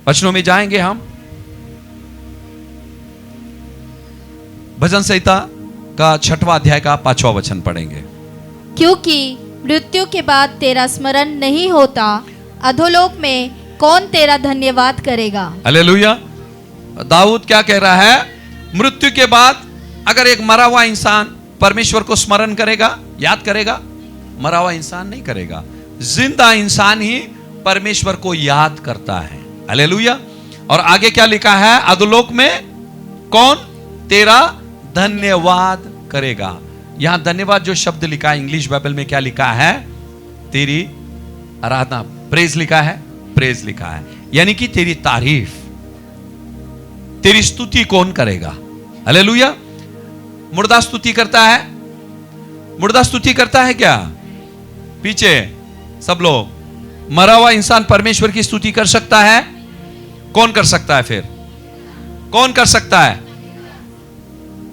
वचनों में जाएंगे हम। भजन संहिता का 6वां अध्याय का 5वां वचन पढ़ेंगे। क्योंकि मृत्यु के बाद तेरा स्मरण नहीं होता, अधोलोक में कौन तेरा धन्यवाद करेगा। हालेलुया। दाऊद क्या कह रहा है? मृत्यु के बाद अगर एक मरा हुआ इंसान परमेश्वर को स्मरण करेगा, याद करेगा, मरा हुआ इंसान नहीं करेगा। जिंदा इंसान ही परमेश्वर को याद करता है। हालेलुया। और आगे क्या लिखा है? अधोलोक में कौन तेरा धन्यवाद करेगा। यहां धन्यवाद जो शब्द लिखा है इंग्लिश बाइबल में क्या लिखा है? तेरी आराधना, प्रेज लिखा है, प्रेज लिखा है, यानी कि तेरी तारीफ, तेरी स्तुति कौन करेगा। हालेलुया। मुर्दा स्तुति करता है? मुर्दा स्तुति करता है क्या? पीछे सब लोग। मरा हुआ इंसान परमेश्वर की स्तुति कर सकता है? कौन कर सकता है? फिर कौन कर सकता है?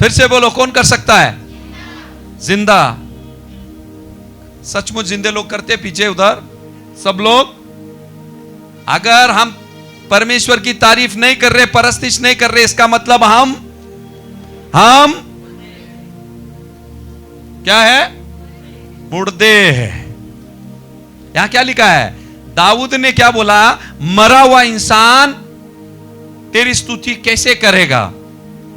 फिर से बोलो, कौन कर सकता है? जिंदा। सचमुच जिंदे लोग करते, पीछे उधर सब लोग। अगर हम परमेश्वर की तारीफ नहीं कर रहे, परस्तिश नहीं कर रहे, इसका मतलब हम क्या है? मुर्दे हैं। यहां क्या लिखा है? दाऊद ने क्या बोला? मरा हुआ इंसान तेरी स्तुति कैसे करेगा?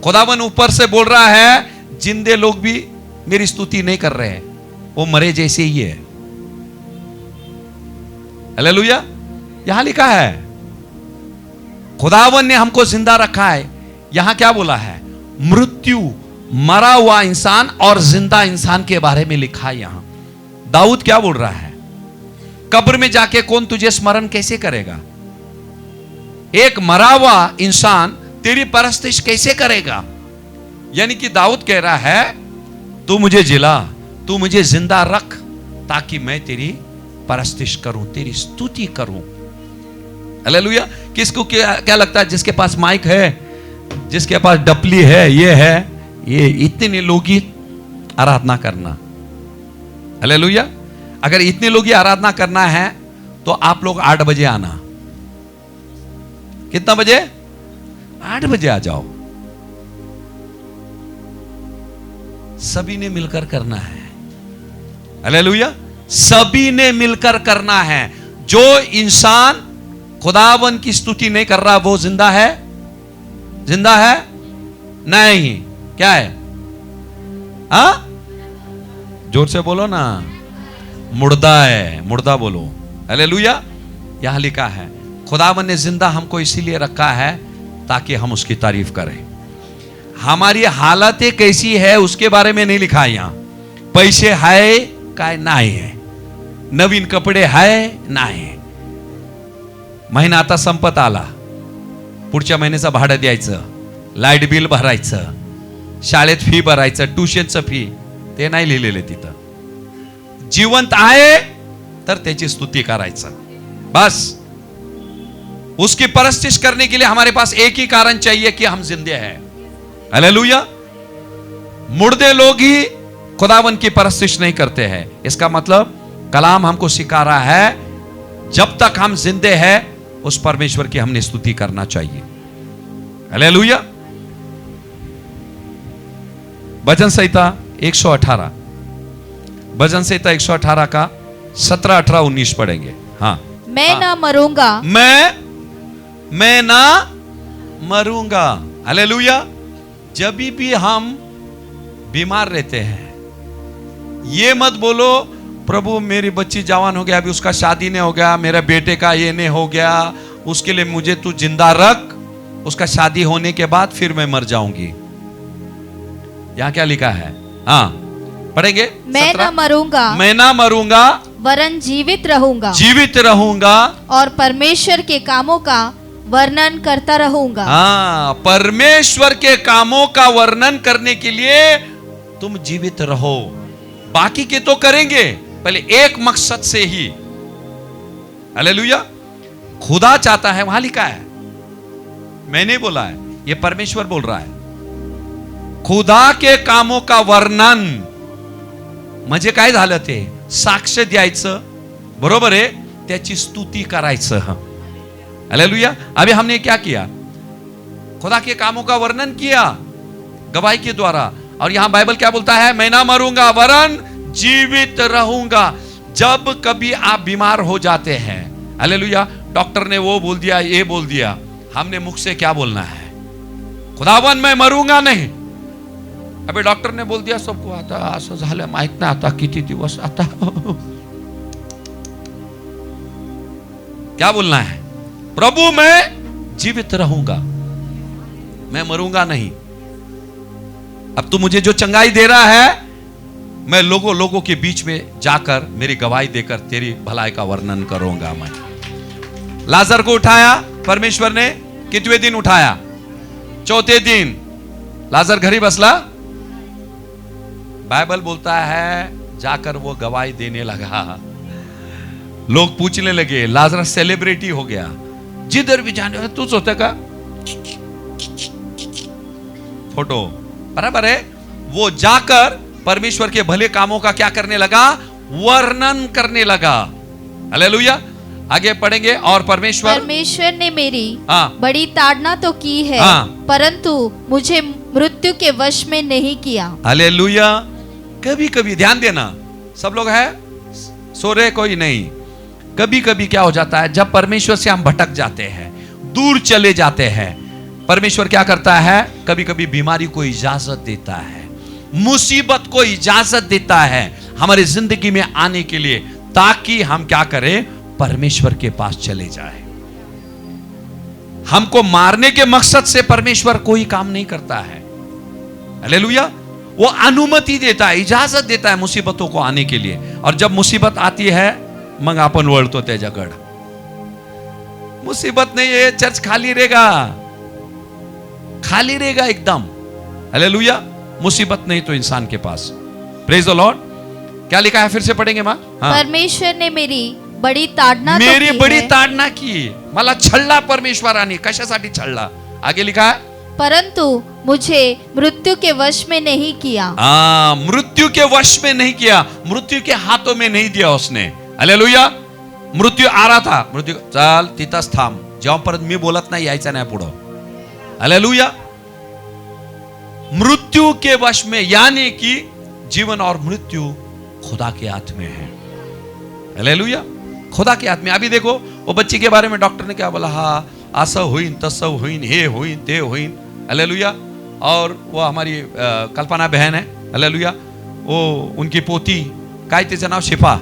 खुदावन ऊपर से बोल रहा है जिंदे लोग भी मेरी स्तुति नहीं कर रहे हैं, वो मरे जैसे ही है। हालेलुया। यहां लिखा है खुदावन ने हमको जिंदा रखा है। यहां क्या बोला है? मृत्यु, मरा हुआ इंसान और जिंदा इंसान के बारे में लिखा है। यहां दाऊद क्या बोल रहा है? कब्र में जाके कौन तुझे स्मरण कैसे करेगा? एक मरा हुआ इंसान तेरी परस्तिश कैसे करेगा? यानी कि दाऊद कह रहा है तू मुझे जिला, तू मुझे जिंदा रख ताकि मैं तेरी परस्तिश करूं, तेरी स्तुति करूं। हालेलुया। किसको क्या लगता है? जिसके पास माइक है, जिसके पास डपली है, ये है, ये इतने लोग ही आराधना करना। हालेलुया। अगर इतने लोग ही आराधना करना है तो आप लोग 8 बजे आना। कितना बजे? 8 बजे आ जाओ। सभी ने मिलकर करना है। हालेलुया। सभी ने मिलकर करना है। जो इंसान खुदावन की स्तुति नहीं कर रहा वो जिंदा है? जिंदा है? नहीं। क्या है? जोर से बोलो ना। मुर्दा है। मुर्दा बोलो। हालेलुया। यहां लिखा है खुदावन ने जिंदा हमको इसीलिए रखा है ताकि हम उसकी तारीफ करें। हमारी हालतें कैसी है उसके बारे में नहीं लिखा है यहां। पैसे है काय नाही है, नवीन कपडे आहे नाही, महिना आता संपत आला, पुढच्या महिन्याचं भाडं द्यायचं, लाईट बिल भरायचं, शाळेत फी भरायचं, ट्युशनचं फी, ते नाही लिहिलेले तिथं। जिवंत आहे तर त्याची स्तुती करायचं, बस। उसकी परस्तिश करने के लिए हमारे पास एक ही कारण चाहिए कि हम जिंदे हैं। हालेलुया। मुर्दे लोग ही खुदावन की परस्तिश नहीं करते हैं। इसका मतलब कलाम हमको सिखा रहा है जब तक हम जिंदे हैं उस परमेश्वर की हमने स्तुति करना चाहिए। हालेलुया। भजन संहिता 118, भजन संहिता 118 का 17, 18, 19 पढ़ेंगे। हाँ। मैं ना मरूंगा, मैं ना मरूंगा। हालेलुया। जब भी हम बीमार रहते हैं ये मत बोलो प्रभु मेरी बच्ची जवान हो गया, अभी उसका शादी नहीं हो गया, मेरे बेटे का ये नहीं हो गया, उसके लिए मुझे तू जिंदा रख, उसका शादी होने के बाद फिर मैं मर जाऊंगी। यहां क्या लिखा है? हाँ पढ़ेंगे। मैं ना मरूंगा, मैं ना मरूंगा वरन जीवित रहूंगा, जीवित रहूंगा और परमेश्वर के कामों का वर्णन करता रहूंगा। हाँ, परमेश्वर के कामों का वर्णन करने के लिए तुम जीवित रहो। बाकी के तो करेंगे, पहले एक मकसद से ही। हालेलुया। खुदा चाहता है, वहां लिखा है, मैंने बोला है, ये परमेश्वर बोल रहा है, खुदा के कामों का वर्णन म्हणजे काय झालं ते? साक्ष द्यायचं, बरोबर आहे, त्याची स्तुती करायचं। हालेलुया। अभी हमने क्या किया? खुदा के कामों का वर्णन किया गवाही के द्वारा। और यहां बाइबल क्या बोलता है? मैं ना मरूंगा वरन जीवित रहूंगा। जब कभी आप बीमार हो जाते हैं, हालेलुया, डॉक्टर ने वो बोल दिया, ये बोल दिया, हमने मुख से क्या बोलना है? खुदावन मैं मरूंगा नहीं। अबे डॉक्टर ने बोल दिया सबको आता, असं झालं, माहित नाही आता किती दिवस आता। क्या बोलना है? प्रभु मैं जीवित रहूंगा, मैं मरूंगा नहीं। अब तू मुझे जो चंगाई दे रहा है, मैं लोगों के बीच में जाकर मेरी गवाही देकर तेरी भलाई का वर्णन करूंगा। मैं लाजर को उठाया परमेश्वर ने, कितवें दिन उठाया? चौथे दिन। लाजर घर ही बसला। बाइबल बोलता है जाकर वो गवाही देने लगा। लोग पूछने लगे, लाजर सेलिब्रिटी हो गया, जिधर भी जाने तूच होता का फोटो, बराबर है। वो जाकर परमेश्वर के भले कामों का क्या करने लगा? वर्णन करने लगा। हालेलुया। आगे पढ़ेंगे। और परमेश्वर ने मेरी हाँ, बड़ी ताड़ना तो की है, हाँ, परंतु मुझे मृत्यु के वश में नहीं किया। हालेलुया। कभी कभी ध्यान देना, सब लोग है सो रहे, कोई नहीं। कभी कभी क्या हो जाता है, जब परमेश्वर से हम भटक जाते हैं, दूर चले जाते हैं, परमेश्वर क्या करता है? कभी कभी बीमारी को इजाजत देता है, मुसीबत को इजाजत देता है हमारी जिंदगी में आने के लिए, ताकि हम क्या करें? परमेश्वर के पास चले जाए। हमको मारने के मकसद से परमेश्वर कोई काम नहीं करता है। हालेलुया। वो अनुमति देता है, इजाजत देता है मुसीबतों को आने के लिए। और जब मुसीबत आती है, मग आपण वळतो त्याच्याकडे। मुसीबत नहीं है, चर्च खाली रहेगा, खाली रहेगा एकदम। हालेलुया। मुसीबत नहीं तो इंसान के पास। Praise the Lord. क्या लिखा है? फिर से पढ़ेंगे मां। हाँ। परमेश्वर ने मेरी बड़ी ताड़ना मेरी तो की बड़ी है, ताड़ना की, मला छळला परमेश्वराने। कशासाठी छळला? आगे लिखा है, परंतु मुझे मृत्यु के वश में नहीं किया। मृत्यु के वश में नहीं किया, मृत्यु के हाथों में नहीं दिया उसने। हालेलुया। मृत्यू आ रहा था, मृत्यू चल तिथंच थांब, जेव्हापर्यंत मी बोलत नाही यायचं नाही पुढं। हालेलुया। मृत्यू के वश में, यानी कि जीवन और मृत्यु खुदा के हाथ में है। हालेलुया। खुदा के हाथ में। अभी देखो वो बच्ची के बारे में डॉक्टर ने क्या बोला? हाँ, असं होईन, तसं होईन, हे होईन, ते होईन। हालेलुया। और वो हमारी कल्पना बहन है, हालेलुया, वो उनकी पोती, काय तिचं नाव? शिफा।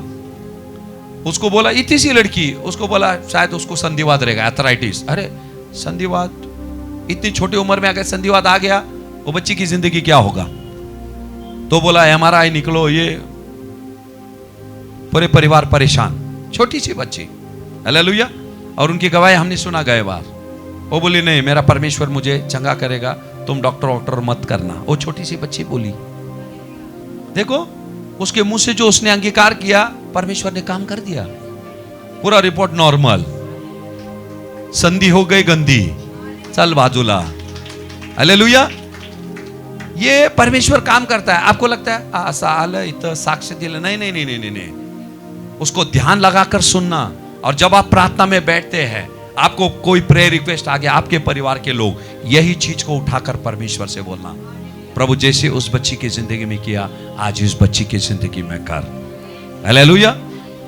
उसको बोला, इतनी सी लड़की, उसको बोला शायद उसको संधिवात रहेगा, एथराइटिस। अरे संधिवात, इतनी छोटी उम्र में अगर संधिवात आ गया, वो बच्ची की जिंदगी क्या होगा? तो बोला MRI निकलो, ये पूरे परिवार परेशान। छोटी सी बच्ची, हालेलुया। और उनकी गवाही हमने सुना गए बार। वो बोली नहीं, मेरा परमेश्वर मुझे चंगा करेगा, तुम डॉक्टर मत करना। वो छोटी सी बच्ची बोली। देखो उसके मुंह से जो उसने अंगीकार किया, परमेश्वर ने काम कर दिया। पूरा रिपोर्ट नॉर्मल, संधि हो गई गंदी, चल बाजूला। हालेलुया। ये परमेश्वर काम करता है। आपको लगता है असं आलं इथं साक्ष दिलं? नहीं नहीं नहीं नहीं नहीं। उसको ध्यान लगाकर सुनना। और जब आप प्रार्थना में बैठते हैं, आपको कोई प्रेयर रिक्वेस्ट आ गया, आपके परिवार के लोग, यही चीज को उठाकर परमेश्वर से बोलना, प्रभु जैसे उस बच्ची की जिंदगी में किया, आज इस बच्ची की जिंदगी में कर। हालेलुया।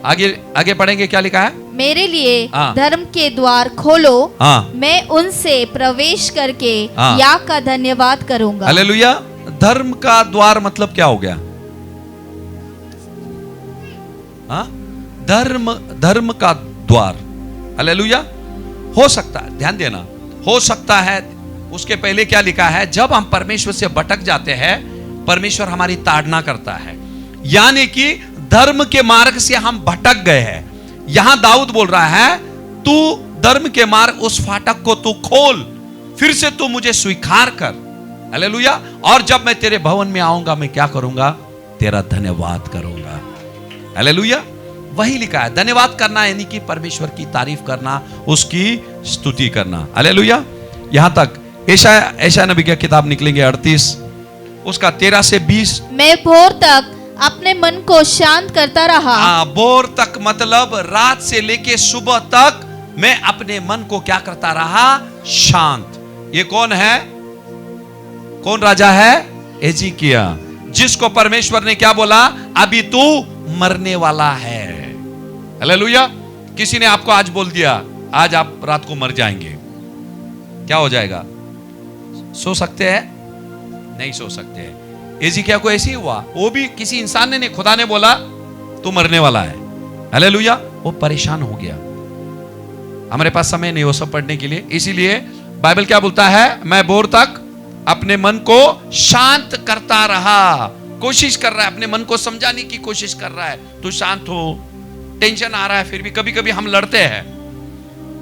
आगे पढ़ेंगे। क्या लिखा है? मेरे लिए धर्म के द्वार खोलो, हाँ, मैं उनसे प्रवेश करके हाँ, या का धन्यवाद करूंगा। हालेलुया। धर्म का द्वार मतलब क्या हो गया? हाँ, धर्म का द्वार। हालेलुया। हो सकता है, ध्यान देना, हो सकता है। उसके पहले क्या लिखा है? जब हम परमेश्वर से भटक जाते हैं, परमेश्वर हमारी ताड़ना करता है, यानी कि धर्म के मार्ग से हम भटक गए हैं। यहां दाऊद बोल रहा है, तू धर्म के मार्ग, उस फाटक को तू खोल, फिर से तू मुझे स्वीकार कर। हालेलुया। और जब मैं तेरे भवन में आऊंगा, मैं क्या करूंगा? तेरा धन्यवाद करूंगा। हालेलुया। वही लिखा है, धन्यवाद करना यानी कि परमेश्वर की तारीफ करना, उसकी स्तुति करना। हालेलुया। यहां तक यशायाह नबी की किताब निकलेंगे 38, उसका 13 से 20। मैं भोर तक अपने मन को शांत करता रहा। भोर तक मतलब रात से लेके सुबह तक मैं अपने मन को क्या करता रहा? शांत। ये कौन है? कौन राजा है? एजिकिया, जिसको परमेश्वर ने क्या बोला? अभी तू मरने वाला है। हालेलुया। किसी ने आपको आज बोल दिया आज आप रात को मर जाएंगे, क्या हो जाएगा? सो सकते हैं? नहीं सो सकते हैं। एजिकिया को ऐसे ही हुआ, वो भी किसी इंसान ने नहीं, खुदा ने बोला तू मरने वाला है। हालेलुया। वो परेशान हो गया। हमारे पास समय नहीं वो सब पढ़ने के लिए, इसीलिए बाइबल क्या बोलता है? मैं भोर तक अपने मन को शांत करता रहा। कोशिश कर रहा है, अपने मन को समझाने की कोशिश कर रहा है, तू शांत हो। टेंशन आ रहा है, फिर भी कभी कभी हम लड़ते हैं,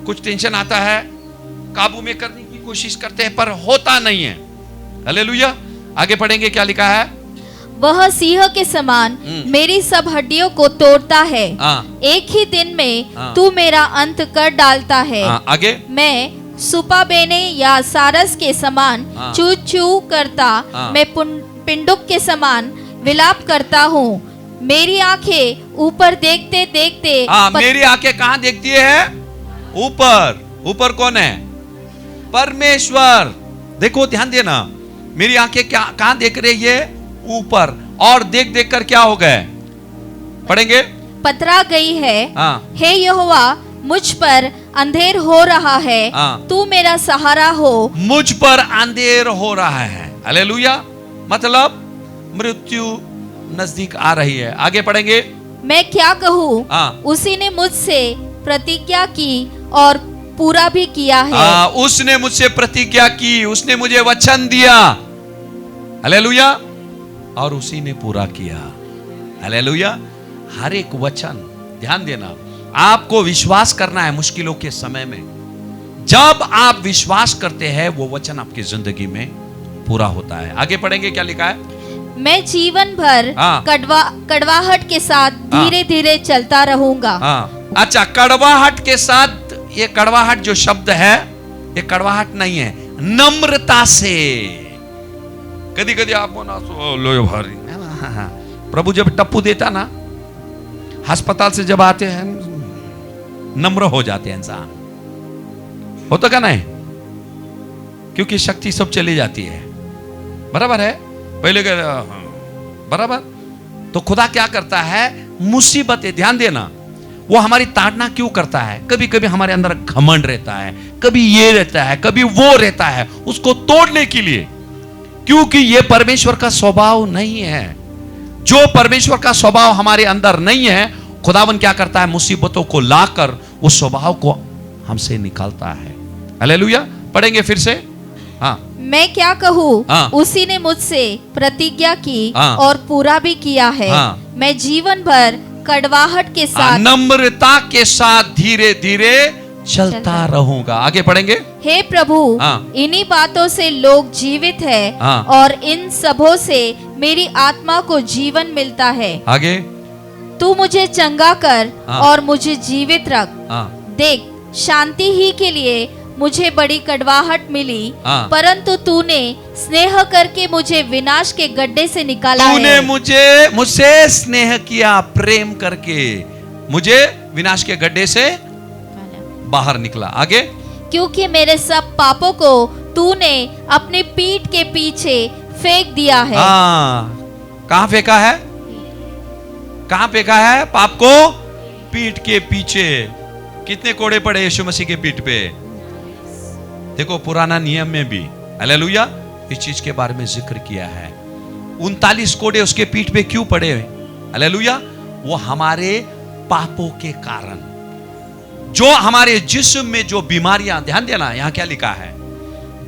कुछ टेंशन आता है, काबू में करने की कोशिश करते हैं, पर होता नहीं है। हालेलुया। आगे पढ़ेंगे, क्या लिखा है? वह सिंह के समान मेरी सब हड्डियों को तोड़ता है। एक ही दिन में तू मेरा अंत कर डालता है। आगे, मैं सुपा बेने या सारस के समान चू चू करता, मैं पिंडुक के समान विलाप करता हूँ। मेरी आंखें ऊपर देखते देखते मेरी आंखें कहाँ देखती है? ऊपर। ऊपर कौन है? परमेश्वर। देखो ध्यान देना, मेरी आंखें क्या कहाँ देख रही है? ऊपर। और देख देख कर क्या हो गए? पढ़ेंगे। पतरा गई है। हे यहोवा, मुझ पर अंधेर हो रहा है, तू मेरा सहारा हो। मुझ पर अंधेर हो रहा है। हालेलुया। मतलब मृत्यु नजदीक आ रही है। आगे पढ़ेंगे। मैं क्या कहूँ, उसी ने मुझसे प्रतिज्ञा की और पूरा भी किया है। उसने मुझसे प्रतिज्ञा की, उसने मुझे वचन दिया। हालेलुया। और उसी ने पूरा किया। हालेलुया। हर एक वचन, ध्यान देना, आपको विश्वास करना है मुश्किलों के समय में। जब आप विश्वास करते हैं वो वचन आपकी जिंदगी में पूरा होता है। आगे पढ़ेंगे, क्या लिखा है? मैं जीवन भर कड़वाहट के साथ धीरे धीरे चलता रहूंगा। अच्छा, कड़वाहट के साथ, ये कड़वाहट जो शब्द है, ये कड़वाहट नहीं है, नम्रता से। कभी कभी आपको ना लो भारी, प्रभु जब टप्पू देता ना, अस्पताल से जब आते हैं नम्र हो जाते हैं इंसान, होता क्या नहीं? क्योंकि शक्ति सब चली जाती है। बराबर है? पहले बराबर। तो खुदा क्या करता है? मुसीबतें, ध्यान देना, वो हमारी ताड़ना क्यों करता है? कभी कभी हमारे अंदर घमंड रहता है, कभी ये रहता है, कभी वो रहता है, उसको तोड़ने के लिए, क्योंकि ये परमेश्वर का स्वभाव नहीं है। जो परमेश्वर का स्वभाव हमारे अंदर नहीं है, खुदावन क्या करता है? मुसीबतों को लाकर उस स्वभाव को हमसे निकालता है। हालेलुया। पढ़ेंगे फिर से। मैं क्या कहूँ, उसी ने मुझसे प्रतिज्ञा की और पूरा भी किया है। मैं जीवन भर कड़वाहट के साथ, नम्रता के साथ धीरे धीरे चलता रहूंगा। आगे पढ़ेंगे। हे प्रभु, इन्हीं बातों से लोग जीवित है और इन सबों से मेरी आत्मा को जीवन मिलता है। आगे। तू मुझे चंगा कर और मुझे जीवित रख। देख, शांति ही के लिए मुझे बड़ी कड़वाहट मिली, परंतु तूने स्नेह करके मुझे विनाश के गड्ढे से निकाला है। तूने मुझसे स्नेह किया, प्रेम करके मुझे विनाश के गड्ढे से बाहर निकला। आगे। क्योंकि मेरे सब पापों को तूने अपनी पीठ के पीछे फेंक दिया है। कहां फेंका है? कहां फेंका है पाप को? पीठ के पीछे। कितने कोड़े पड़े यीशु मसीह के पीठ पे? देखो पुराना नियम में भी, हालेलुया, इस चीज के बारे में जिक्र किया है। 39 कोड़े उसके पीठ पे क्यों पड़े? हालेलुया। वो हमारे पापों के कारण, जो हमारे जिस्म में जो बीमारियां, ध्यान देना यहां क्या लिखा है,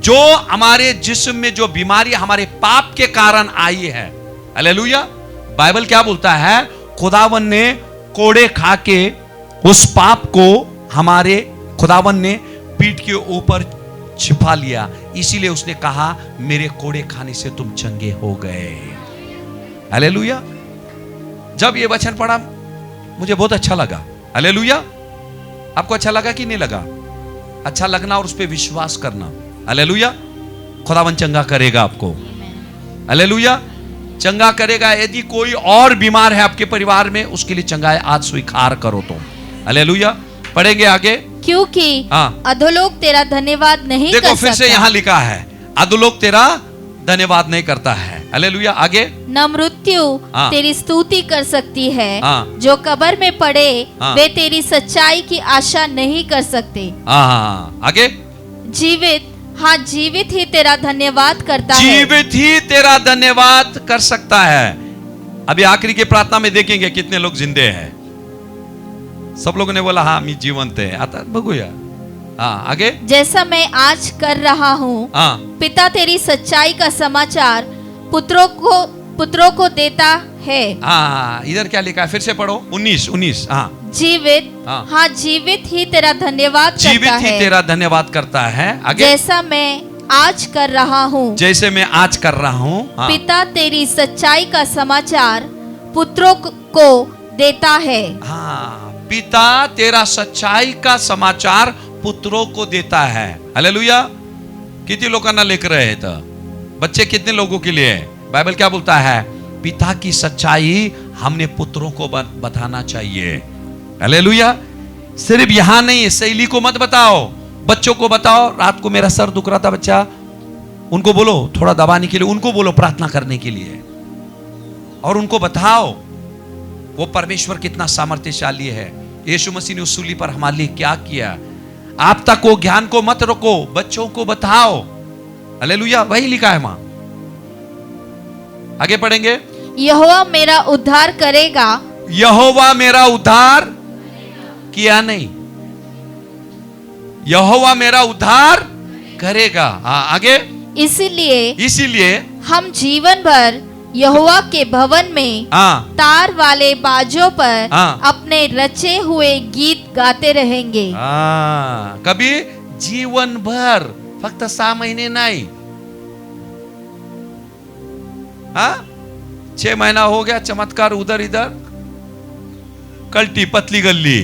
जो हमारे जिस्म में जो बीमारियां हमारे पाप के कारण आई है। हालेलुया। बाइबल क्या बोलता है? खुदावन ने कोड़े खा के उस पाप को हमारे खुदावन ने पीठ के ऊपर छिपा लिया, इसीलिए उसने कहा मेरे कोड़े खाने से तुम चंगे हो गए। हालेलुया। जब ये वचन पढ़ा मुझे बहुत अच्छा लगा। हालेलुया। आपको अच्छा लगा कि नहीं लगा? अच्छा लगना और उस पर विश्वास करना। हालेलुया। खुदावन चंगा करेगा आपको। हालेलुया। चंगा करेगा। यदि कोई और बीमार है आपके परिवार में, उसके लिए चंगाई आज स्वीकार करो तुम। हालेलुया। पढ़ेंगे आगे। क्योंकि हाँ। अधोलोक तेरा धन्यवाद नहीं कर देखो सकता। फिर से यहाँ लिखा है अधोलोक तेरा धन्यवाद नहीं करता है। हालेलुया। आगे न मृत्यु हाँ। तेरी स्तुति कर सकती है। हाँ। जो कब्र में पड़े हाँ। वे तेरी सच्चाई की आशा नहीं कर सकते। हाँ। आगे जीवित, हाँ जीवित ही तेरा धन्यवाद करता है। जीवित ही तेरा धन्यवाद कर सकता है। अभी आखिरी की प्रार्थना में देखेंगे कितने लोग जिंदे हैं। सब लोगों ने बोला हाँ मैं जीवंत है। आता बघूया। हाँ आगे जैसा मैं आज कर रहा हूँ, हाँ पिता तेरी सच्चाई का समाचार पुत्रों को देता है। हाँ इधर क्या लिखा है फिर से पढ़ो 19 हाँ जीवित, हाँ। हाँ जीवित ही तेरा धन्यवाद जीवित करता ही है। तेरा धन्यवाद करता है। आगे जैसा मैं आज कर रहा हूँ, जैसे मैं आज कर रहा हूँ। हाँ। पिता तेरी सच्चाई का समाचार पुत्रों को देता है। हाँ पिता तेरा सच्चाई का समाचार पुत्रों को देता है। हालेलुया। कितने लोकांना लेकर रहे थे बच्चे कितने लोगों के लिए बाइबल क्या बोलता है पिता की सच्चाई हमने पुत्रों को बताना चाहिए। हालेलुया। सिर्फ यहां नहीं शैली को मत बताओ बच्चों को बताओ। रात को मेरा सर दुख रहा था बच्चा उनको बोलो थोड़ा दबाने के लिए उनको बोलो प्रार्थना करने के लिए और उनको बताओ वो परमेश्वर कितना सामर्थ्यशाली है। यीशु मसीह ने उस सूली पर हमारे लिए क्या किया। आप तक वो ज्ञान को मत रोको बच्चों को बताओ। हालेलुया। वही लिखा है मां। आगे पढ़ेंगे यहोवा मेरा उद्धार करेगा। यहोवा मेरा उद्धार किया नहीं यहोवा मेरा उद्धार करेगा। हाँ आगे इसीलिए हम जीवन भर यहोवा के भवन में हाँ तार वाले बाजों पर हाँ। अपने रचे हुए गीत गाते रहेंगे। हाँ कभी जीवन भर फक्त 6 महीने नहीं। हाँ 6 महीना हो गया चमत्कार उधर इधर कल्टी पतली गल्ली।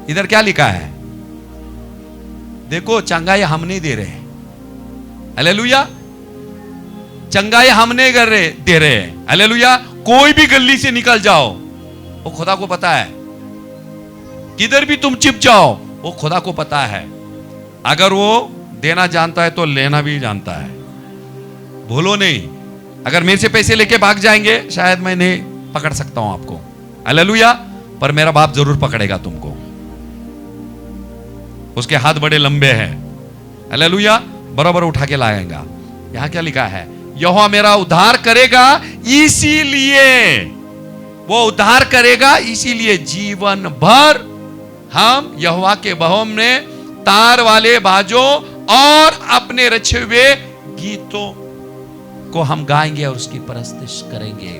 इधर क्या लिखा है देखो चंगाई हम नहीं दे रहे। हालेलुया। चंगाई हम नहीं कर रहे दे रहे। हालेलुया। कोई भी गली से निकल जाओ वो खुदा को पता है। किधर भी तुम छिप जाओ वो खुदा को पता है। अगर वो देना जानता है तो लेना भी जानता है। भूलो नहीं अगर मेरे से पैसे लेके भाग जाएंगे शायद मैं नहीं पकड़ सकता हूं आपको। हालेलुया। पर मेरा बाप जरूर पकड़ेगा तुमको। उसके हाथ बड़े लंबे हैं। हालेलुया। बराबर उठा के लाएगा। यहां क्या लिखा है यहोवा मेरा उद्धार करेगा इसीलिए वो उद्धार करेगा इसीलिए जीवन भर हम यहोवा के भवन में तार वाले बाजों और अपने रचे हुए गीतों को हम गाएंगे और उसकी परस्तिश करेंगे।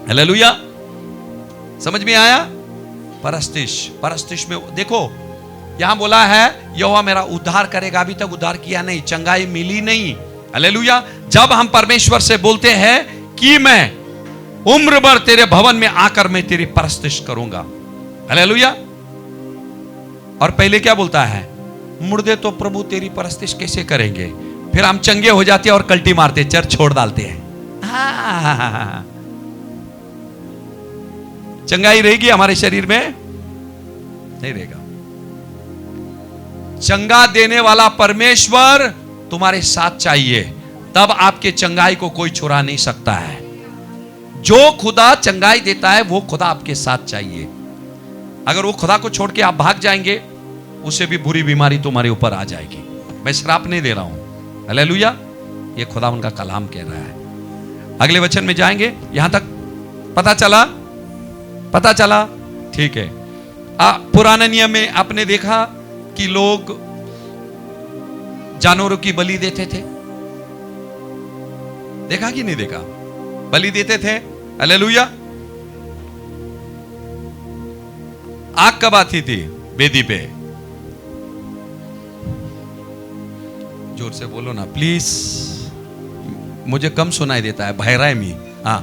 हालेलुया। समझ में आया। परस्तिश में देखो यहां बोला है यहोवा मेरा उद्धार करेगा। अभी तक उद्धार किया नहीं चंगाई मिली नहीं। हालेलुया। जब हम परमेश्वर से बोलते हैं कि मैं उम्र भर तेरे भवन में आकर मैं तेरी परस्तिश करूंगा। हालेलुया। और पहले क्या बोलता है मुर्दे तो प्रभु तेरी परस्तिश कैसे करेंगे। फिर हम चंगे हो जाते हैं और कल्टी मारते चर्च छोड़ डालते हैं। चंगाई रहेगी हमारे शरीर में नहीं रहेगा। चंगा देने वाला परमेश्वर तुम्हारे साथ चाहिए तब आपके चंगाई को कोई चुरा नहीं सकता है। जो खुदा चंगाई देता है वो खुदा आपके साथ चाहिए। अगर वो खुदा को छोड़ के आप भाग जाएंगे उससे भी बुरी बीमारी तुम्हारे ऊपर आ जाएगी। मैं श्राप नहीं दे रहा हूं। हालेलुया। ये खुदा उनका कलाम कह रहा है। अगले वचन में जाएंगे। यहां तक पता चला ठीक है। पुराने नियम में आपने देखा कि लोग जानवरों की बलि देते थे। देखा कि नहीं देखा बलि देते थे। हालेलुया। आग कब आती थी वेदी पे जोर से बोलो ना प्लीज मुझे कम सुनाई देता है बहराय मी। हाँ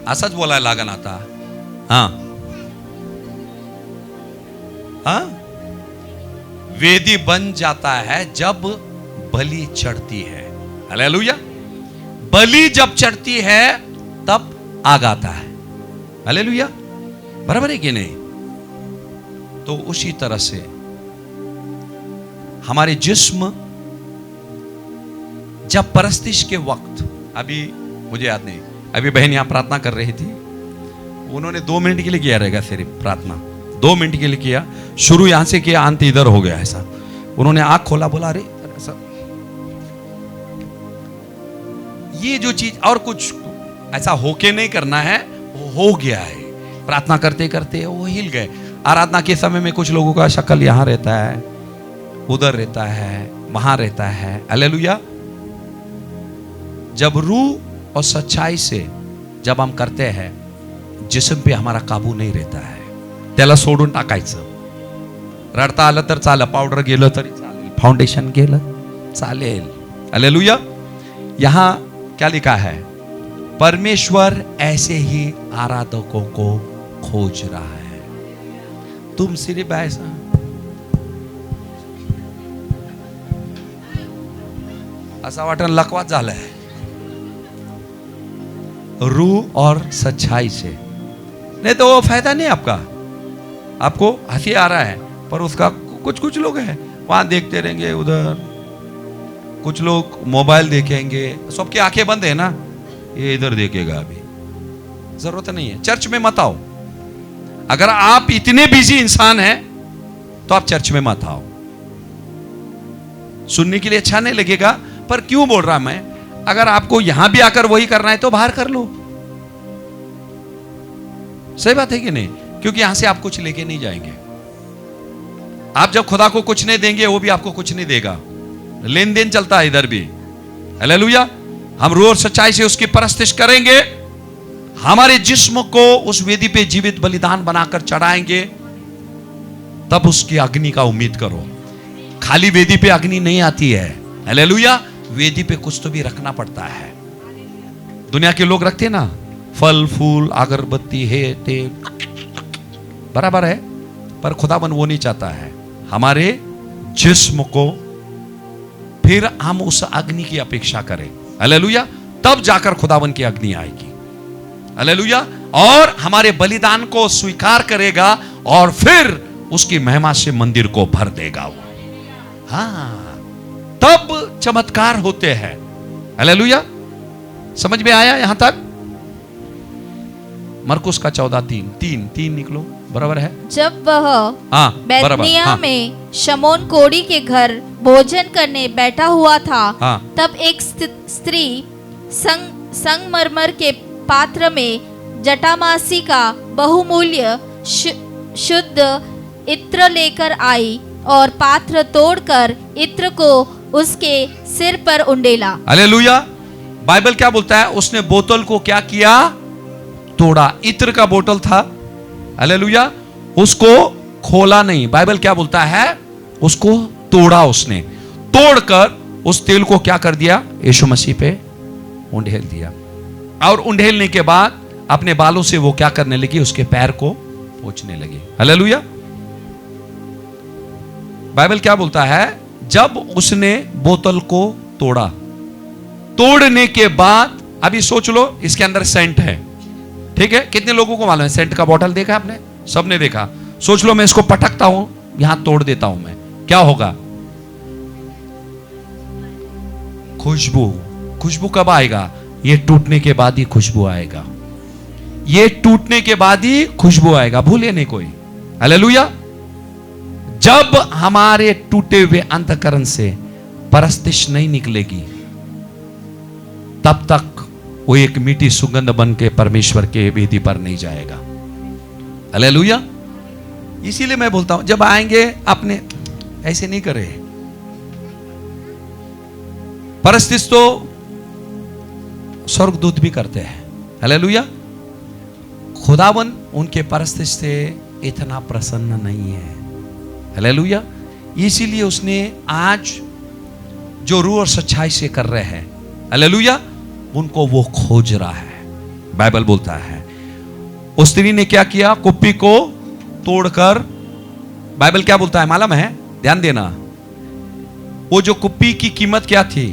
असंच बोला लागन आता। हाँ हाँ वेदी बन जाता है जब बलि चढ़ती है। हालेलुया। बलि जब चढ़ती है तब आग आता है। हालेलुया। बराबर है कि नहीं। तो उसी तरह से हमारे जिस्म जब परस्तिश के वक्त, अभी मुझे याद नहीं, अभी बहन यहां प्रार्थना कर रही थी, उन्होंने 2 मिनट के लिए किया रहेगा सिर्फ प्रार्थना, 2 मिनट के लिए किया, शुरू यहां से किया, अंत इधर हो गया ऐसा। उन्होंने आंख खोला, बोला अरे ऐसा, ये जो चीज और कुछ ऐसा होके नहीं करना है, वो हो गया है। प्रार्थना करते करते वो हिल गए। आराधना के समय में कुछ लोगों का शक्ल यहां रहता है, उधर रहता है, वहां रहता है। हालेलुया। जब रूह और सच्चाई से जब हम करते हैं, जिस्म पे हमारा काबू नहीं रहता है, त्याला सोडून टाकायचं। रडता आलं तर चालेल, पावडर गेलं तरी चालेल, फाउंडेशन गेलं चालेल। हालेलुया। यहां क्या लिखा है? परमेश्वर ऐसे ही आराधकों को खोज रहा है। तुम सिर्फ ऐसा असा वाटण लकवात झालाय, रूह और सच्चाई से, नहीं तो वो फायदा नहीं आपका। आपको हंसी आ रहा है, पर उसका कुछ लोग हैं वहां देखते रहेंगे, उधर कुछ लोग मोबाइल देखेंगे, सबकी आंखें बंद है ना, ये इधर देखेगा। अभी जरूरत नहीं है, चर्च में मत आओ। अगर आप इतने बिजी इंसान हैं तो आप चर्च में मत आओ। सुनने के लिए अच्छा नहीं लगेगा, पर क्यों बोल रहा मैं, अगर आपको यहां भी आकर वही करना है तो बाहर कर लो। सही बात है कि नहीं? क्योंकि यहां से आप कुछ लेके नहीं जाएंगे। आप जब खुदा को कुछ नहीं देंगे, वो भी आपको कुछ नहीं देगा। लेन देन चलता है इधर भी। हालेलुया। हम रूह और सच्चाई से उसकी परस्तिश करेंगे, हमारे जिस्म को उस वेदी पे जीवित बलिदान बनाकर चढ़ाएंगे, तब उसकी अग्नि का उम्मीद करो। खाली वेदी पे अग्नि नहीं आती है। हालेलुया। वेदी पे कुछ तो भी रखना पड़ता है। दुनिया के लोग रखते ना, फल फूल अगरबत्ती है, तेल, बराबर है, पर खुदाबंद वो नहीं चाहता है। हमारे जिस्म को फिर हम उस अग्नि की अपेक्षा करें। हालेलुया। तब जाकर खुदाबंद की अग्नि आएगी। हालेलुया। और हमारे बलिदान को स्वीकार करेगा और फिर उसकी महिमा से मंदिर को भर देगा वो। हाँ, तब चमत्कार होते हैं। हालेलुया। समझ में आया यहां तक? मरकुस का 14:3 निकलो, बराबर है। जब वह बैतनिया में शमौन कोड़ी के घर भोजन करने बैठा हुआ था, तब एक स्त्री संगमरमर के पात्र में जटामासी का बहुमूल्य शुद्ध इत्र लेकर आई और पात्र तोड़कर इत्र को उसके सिर पर उंडेला। हालेलुया। बाइबल क्या बोलता है? उसने बोतल को क्या किया? तोड़ा। इत्र का बोतल था। हालेलुया। उसको खोला नहीं। बाइबल क्या बोलता है? उसको तोड़ा। उसने तोड़कर उस तेल को क्या कर दिया? यीशु मसीह पे उंडेल दिया। और उंडेलने के बाद अपने बालों से वो क्या करने लगी? उसके पैर को पोंछने लगी। हालेलुया। बाइबल क्या बोलता है? जब उसने बोतल को तोड़ा, तोड़ने के बाद, अभी सोच लो इसके अंदर सेंट है, ठीक है? कितने लोगों को मालूम है सेंट का बोतल? देखा आपने? सबने देखा। सोच लो मैं इसको पटकता हूं, यहां तोड़ देता हूं मैं, क्या होगा? खुशबू। खुशबू कब आएगा? ये टूटने के बाद ही खुशबू आएगा। ये टूटने के बाद ही खुशबू आएगा, भूले नहीं कोई। हालेलुया। जब हमारे टूटे हुए अंतकरण से परस्तिश नहीं निकलेगी, तब तक वो एक मीठी सुगंध बन के परमेश्वर के वेदी पर नहीं जाएगा। हालेलुया। इसीलिए मैं बोलता हूं, जब आएंगे अपने ऐसे नहीं करे। परस्तिश तो स्वर्गदूत भी करते हैं। हालेलुया। खुदावन उनके परस्तिश से इतना प्रसन्न नहीं है। हालेलुया। इसीलिए उसने आज जो रूह और सच्चाई से कर रहे हैं, हालेलुया, उनको वो खोज रहा है। बाइबल बोलता है उस स्त्री ने क्या किया? कुप्पी को तोड़कर, बाइबल क्या बोलता है मालूम है? ध्यान देना। वो जो कुप्पी की कीमत क्या थी?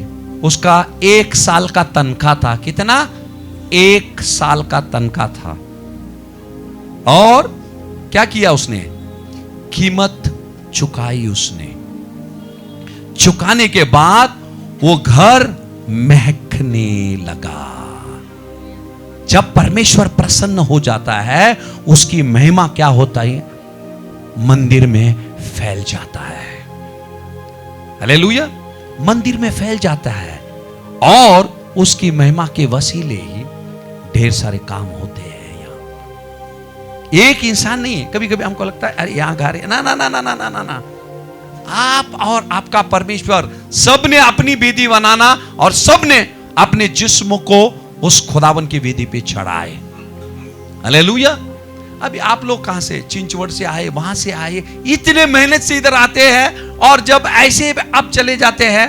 उसका 1 साल का तनख्वाह था। कितना? 1 साल का तनख्वाह था। और क्या किया उसने? कीमत चुकाई उसने। चुकाने के बाद वो घर महकने लगा। जब परमेश्वर प्रसन्न हो जाता है, उसकी महिमा क्या होता है? मंदिर में फैल जाता है। हालेलुया। मंदिर में फैल जाता है और उसकी महिमा के वसीले ही ढेर सारे काम होते हैं। यहां एक इंसान नहीं है। कभी कभी हमको लगता है अरे यहां घर है, ना ना ना ना ना ना ना ना, आप और आपका परमेश्वर सब ने अपनी वेदी बनाना और सब ने अपने जिस्म को उस खुदावन की वेदी पे चढ़ाए। हालेलुया। अभी आप लोग कहां से? चिंचवड़ से आए, वहां से आए, इतने मेहनत से इधर आते हैं और जब ऐसे अब चले जाते हैं,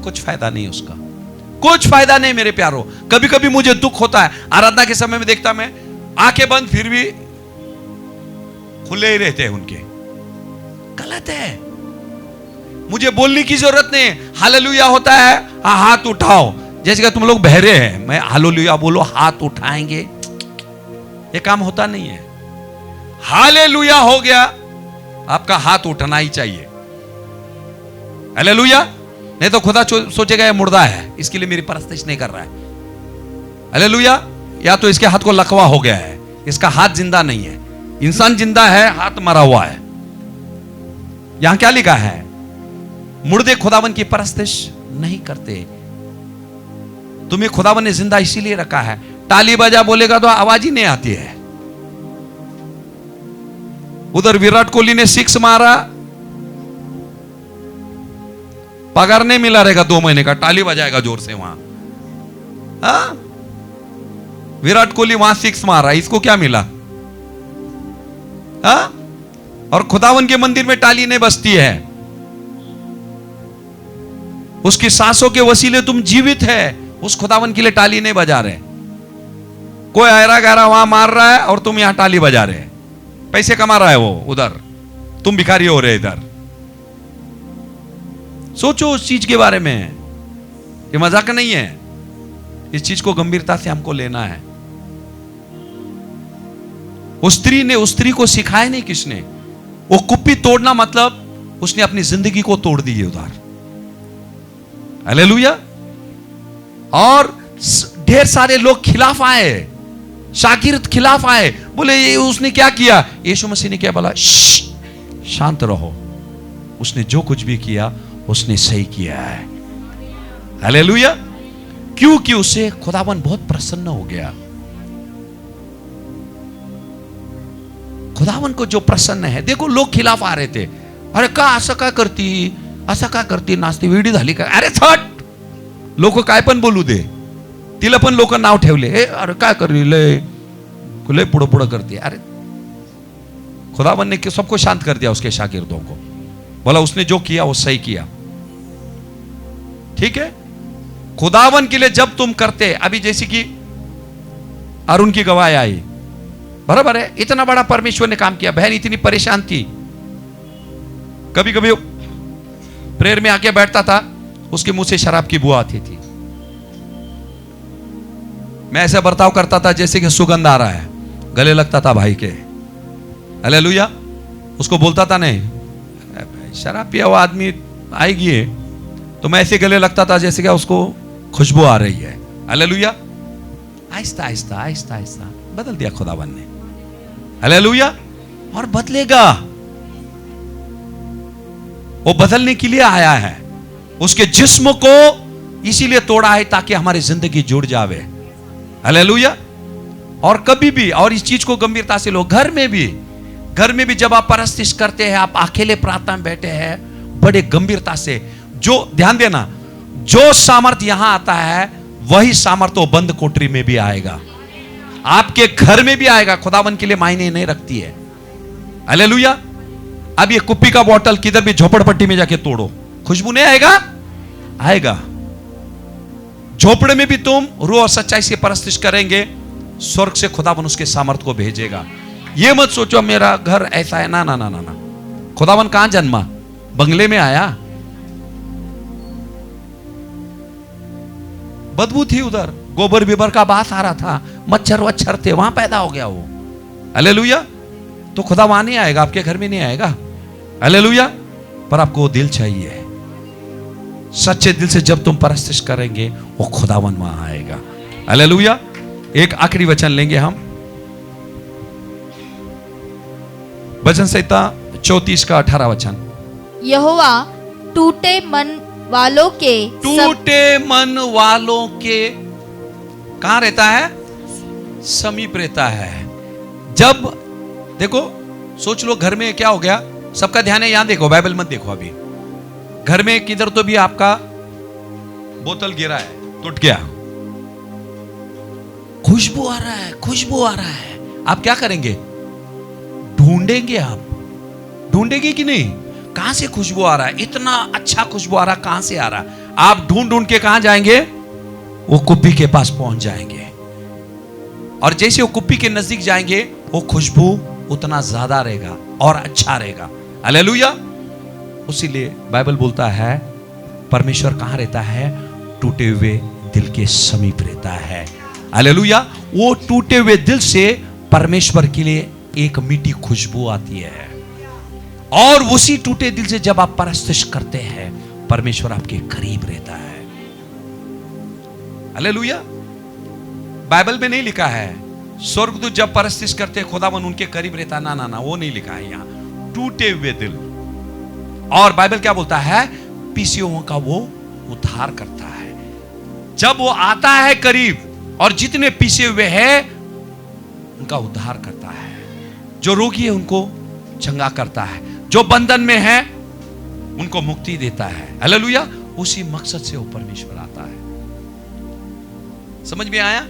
कुछ फायदा नहीं उसका, कुछ फायदा नहीं मेरे प्यारों। कभी कभी मुझे दुख होता है, आराधना के समय में देखता मैं आंखें बंद फिर भी खुले ही रहते हैं उनके। गलत है। मुझे बोलने की जरूरत नहीं। हालेलुया होता है, हाँ हाथ उठाओ, जैसे कि तुम लोग बहरे हैं, मैं हालेलुया बोलो हाथ उठाएंगे, ये काम होता नहीं है। हालेलुया हो गया, आपका हाथ उठना ही चाहिए। हालेलुया। नहीं तो खुदा सोचेगा ये मुर्दा है, इसके लिए मेरी परस्तिश नहीं कर रहा है। हालेलुया। या तो इसके हाथ को लकवा हो गया है, इसका हाथ जिंदा नहीं है। इंसान जिंदा है, हाथ मरा हुआ है। यहां क्या लिखा है? मुर्दे खुदावन की परस्तिश नहीं करते। तुम्हें खुदावन ने जिंदा इसीलिए रखा है। ताली बजा बोलेगा तो आवाज ही नहीं आती है। उधर विराट कोहली ने 6 मारा, पगार नहीं मिला रहेगा 2 महीने का, ताली बजाएगा जोर से वहां। हाँ? विराट कोहली वहां 6 मारा, इसको क्या मिला? हाँ? और खुदावन के मंदिर में ताली नहीं बजती है। उसकी सांसों के वसीले तुम जीवित है, उस खुदावन के लिए ताली नहीं बजा रहे। कोई आयरा गहरा वहां मार रहा है और तुम यहां ताली बजा रहे। पैसे कमा रहा है वो उधर, तुम भिखारी हो रहे इधर। सोचो उस चीज के बारे में, ये मजाक नहीं है। इस चीज को गंभीरता से हमको लेना है। उस स्त्री को सिखाया नहीं किसने? वो कुप्पी तोड़ना मतलब उसने अपनी जिंदगी को तोड़ दी है उधर। हालेलुया। और ढेर सारे लोग खिलाफ आए, शागिर्द खिलाफ आए, बोले ये उसने क्या किया? यीशु मसीह ने क्या बोला? शांत रहो, उसने जो कुछ भी किया उसने सही किया है। हालेलुया। क्योंकि उससे खुदावन बहुत प्रसन्न हो गया। खुदावन को जो प्रसन्न है, देखो लोग खिलाफ आ रहे थे, अरे का असं का करती नाचती वेडी झाली का? अरे थट, लोक काय पण बोलू दे, तिला पण लोक नाव ठेवले, अरे काय करली लय पुढं पुढं करते। अरे खुदावन ने सबको शांत कर दिया, उसके शागिर्दों को बोला उसने जो किया वो सही किया। ठीक है। खुदावन के लिए जब तुम करते, अभी जैसे कि अरुण की गवाही आई, बराबर है, इतना बड़ा परमेश्वर ने काम किया, बहन इतनी परेशान थी, कभी कभी प्रेयर में आके बैठता था, उसके मुंह से शराब की बुआ आती थी। मैं ऐसा बर्ताव करता था जैसे कि सुगंध आ रहा है, गले लगता था भाई के। हालेलुया। उसको बोलता था नहीं शराब पिया हुआ आदमी आएगी है, तो मैं ऐसे गले लगता था जैसे क्या उसको खुशबू आ रही है। हालेलुया। आहिस्ता आहिस्ता आहिस्ता आहिस्ता बदल दिया खुदावन ने। हालेलुया। और बदलेगा, वो बदलने के लिए आया है। उसके जिस्म को इसीलिए तोड़ा है ताकि हमारी जिंदगी जुड़ जावे। हालेलुया। और कभी भी, और इस चीज को गंभीरता से लो, घर में भी जब आप परस्तिश करते हैं, आप अकेले प्रार्थना में बैठे हैं, बड़े गंभीरता से, जो ध्यान देना, जो सामर्थ यहां आता है वही सामर्थ वो बंद कोठरी में भी आएगा, आपके घर में भी आएगा। खुदावन के लिए मायने नहीं रखती है। हालेलुया। अब ये कुप्पी का बोतल किधर भी झोपड़पट्टी में जाके तोड़ो, खुशबू नहीं आएगा? आएगा। झोपड़े में भी तुम रूह और सच्चाई से परस्तिश करेंगे, स्वर्ग से खुदावन उसके सामर्थ को भेजेगा। ये मत सोचो मेरा घर ऐसा है, ना ना ना ना ना। खुदावन कहां जन्मा? बंगले में आया? बदबू थी उधर, गोबर बिबर का बास आ रहा था, मच्छर वच्छर थे, वहां पैदा हो गया वो। हालेलुया। तो खुदा वहां नहीं आएगा, आपके घर में नहीं आएगा। हालेलुया। पर आपको वो दिल चाहिए। सच्चे दिल से जब तुम परस्तिश करेंगे वो खुदावन वहां आएगा। हालेलुया। एक आखिरी वचन लेंगे हम, वचन संहिता 34 का 18 वचन। यहोवा टूटे मन वालों के कहां रहता है? समीप रहता है। जब देखो, सोच लो घर में क्या हो गया, सबका ध्यान है यहां देखो, बाइबल मत देखो। अभी घर में किधर तो भी आपका बोतल गिरा है, टूट गया, खुशबू आ रहा है, खुशबू आ रहा है, आप क्या करेंगे? ढूंढेंगे। आप ढूंढेंगे कि नहीं? कहां से खुशबू आ रहा है? इतना अच्छा खुशबू आ रहा है, कहां से आ रहा है? आप ढूंढ ढूंढ के कहां जाएंगे? वो कुप्पी के पास पहुंच जाएंगे, और जैसे वो कुप्पी के नजदीक जाएंगे वो खुशबू उतना ज्यादा रहेगा और अच्छा रहेगा। हालेलुया। उसीलिए बाइबल बोलता है परमेश्वर कहां रहता है? टूटे हुए दिल के समीप रहता है। हालेलुया। वो टूटे हुए दिल से परमेश्वर के लिए एक मीठी खुशबू आती है, और उसी टूटे दिल से जब आप परस्तिश करते हैं परमेश्वर आपके करीब रहता है। हालेलुया। बाइबल में नहीं लिखा है स्वर्गदूत जब परस्तिश करते हैं खुदावन उनके करीब रहता, ना ना ना, वो नहीं लिखा है यहां। टूटे हुए दिल, और बाइबल क्या बोलता है? पीसीओ का वो उद्धार करता है। जब वो आता है करीब और जितने पीसे हुए हैं उनका उद्धार करता है, जो रोगी है उनको चंगा करता है, जो बंधन में है उनको मुक्ति देता है। हालेलुया। उसी मकसद से वो परमेश्वर आता है। समझ में आया?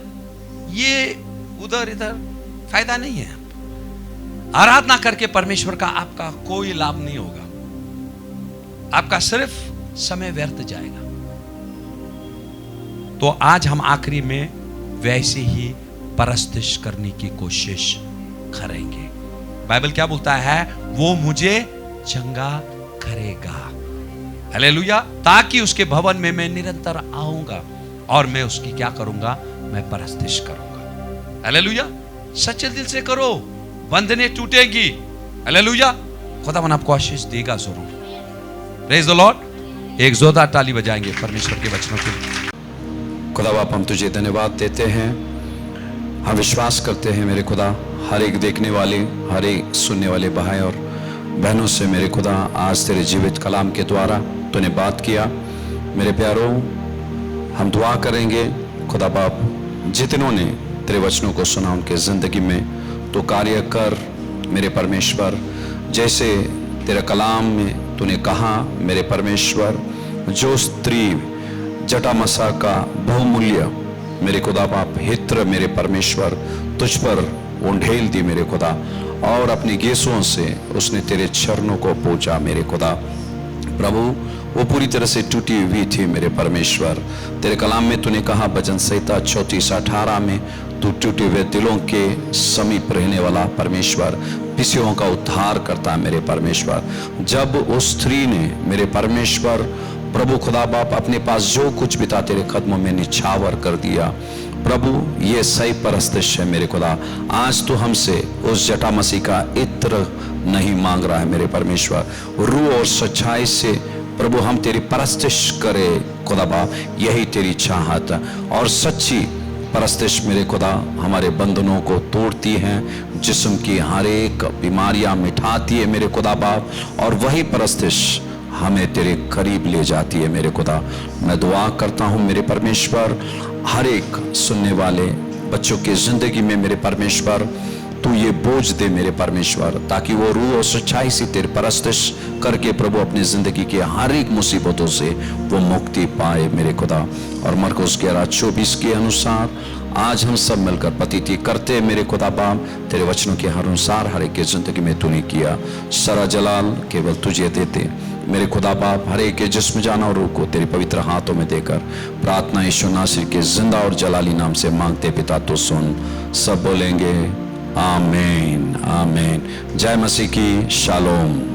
ये उधर इधर फायदा नहीं है। आराधना करके परमेश्वर का आपका कोई लाभ नहीं होगा, आपका सिर्फ समय व्यर्थ जाएगा। तो आज हम आखिरी में वैसे ही परस्तिश करने की कोशिश करेंगे। बाइबल क्या बोलता है? वो मुझे चंगा करेगा। हालेलुया। ताकि उसके भवन में मैं निरंतर आऊंगा और मैं उसकी क्या करूंगा? मैं परस्तिश करूंगा। हालेलुया। सच्चे दिल से करो, बंधने टूटेगी। हालेलुया। खुदावन आपको आशीष देगा जरूर। Praise the Lord. एक जोरदार ताली बजाएंगे परमेश्वर के वचनों के लिए। खुदा बाप हम तुझे धन्यवाद देते हैं। हम विश्वास करते हैं मेरे खुदा, हर एक देखने वाले, हर एक सुनने वाले भाई और बहनों से मेरे खुदा आज तेरे जीवित कलाम के द्वारा तूने बात किया। मेरे प्यारों, हम दुआ करेंगे खुदा बाप, जितनों ने तेरे वचनों को सुना उनके जिंदगी में तो कार्य कर मेरे परमेश्वर। जैसे तेरे कलाम में तूने कहा मेरे परमेश्वर, जो स्त्री जटामसा का बहुमूल्य मेरे खुदा बाप हित्र मेरे परमेश्वर तुझ पर उंडेल दी मेरे खुदा, और अपनी गेसों से उसने तेरे चरणों को पोंछा मेरे खुदा। प्रभु वो पूरी तरह से टूटी हुई थी मेरे परमेश्वर। तेरे कलाम में तूने कहा भजन संहिता 34:18 में, तू टूटे हुए दिलों के समीप रहने वाला परमेश्वर, पिसियों का उद्धार करता मेरे परमेश्वर। जब उस स्त्री ने मेरे परमेश्वर प्रभु खुदा बाप अपने पास जो कुछ भी था तेरे कदमों में निछावर कर दिया, प्रभु ये सही परस्तिश है मेरे खुदा। आज तो हमसे उस जटा मसीह का इत्र नहीं मांग रहा है मेरे परमेश्वर। रूह और सच्चाई से प्रभु हम तेरी परस्तिश करें खुदा बाप, यही तेरी चाहत। और सच्ची परस्तिश मेरे खुदा हमारे बंधनों को तोड़ती है, जिस्म की हर एक बीमारियां मिटाती है मेरे खुदा बाप, और वही परस्तिश हमें तेरे करीब ले जाती है मेरे खुदा। मैं दुआ करता हूँ मेरे परमेश्वर, हर एक सुनने वाले बच्चों की जिंदगी में मेरे परमेश्वर तू ये बोझ दे मेरे परमेश्वर, ताकि वो रूह और सच्चाई से तेरे परस्तिश करके प्रभु अपनी जिंदगी के हर एक मुसीबतों से वो मुक्ति पाए मेरे खुदा। और मरकुस 11:24 के अनुसार आज हम सब मिलकर पतिति करते मेरे खुदा बाप, तेरे वचनों के हर अनुसार हर एक की जिंदगी में तूने किया। सारा जलाल केवल तुझे देते मेरे खुदा बाप। हर एक के जिस्म जान और रूह को तेरे पवित्र हाथों में देकर प्रार्थना यीशु नासरी के जिंदा और जलाली नाम से मांगते पिता, तो सुन। सब बोलेंगे आमीन आमीन। जय मसीह की। शालोम।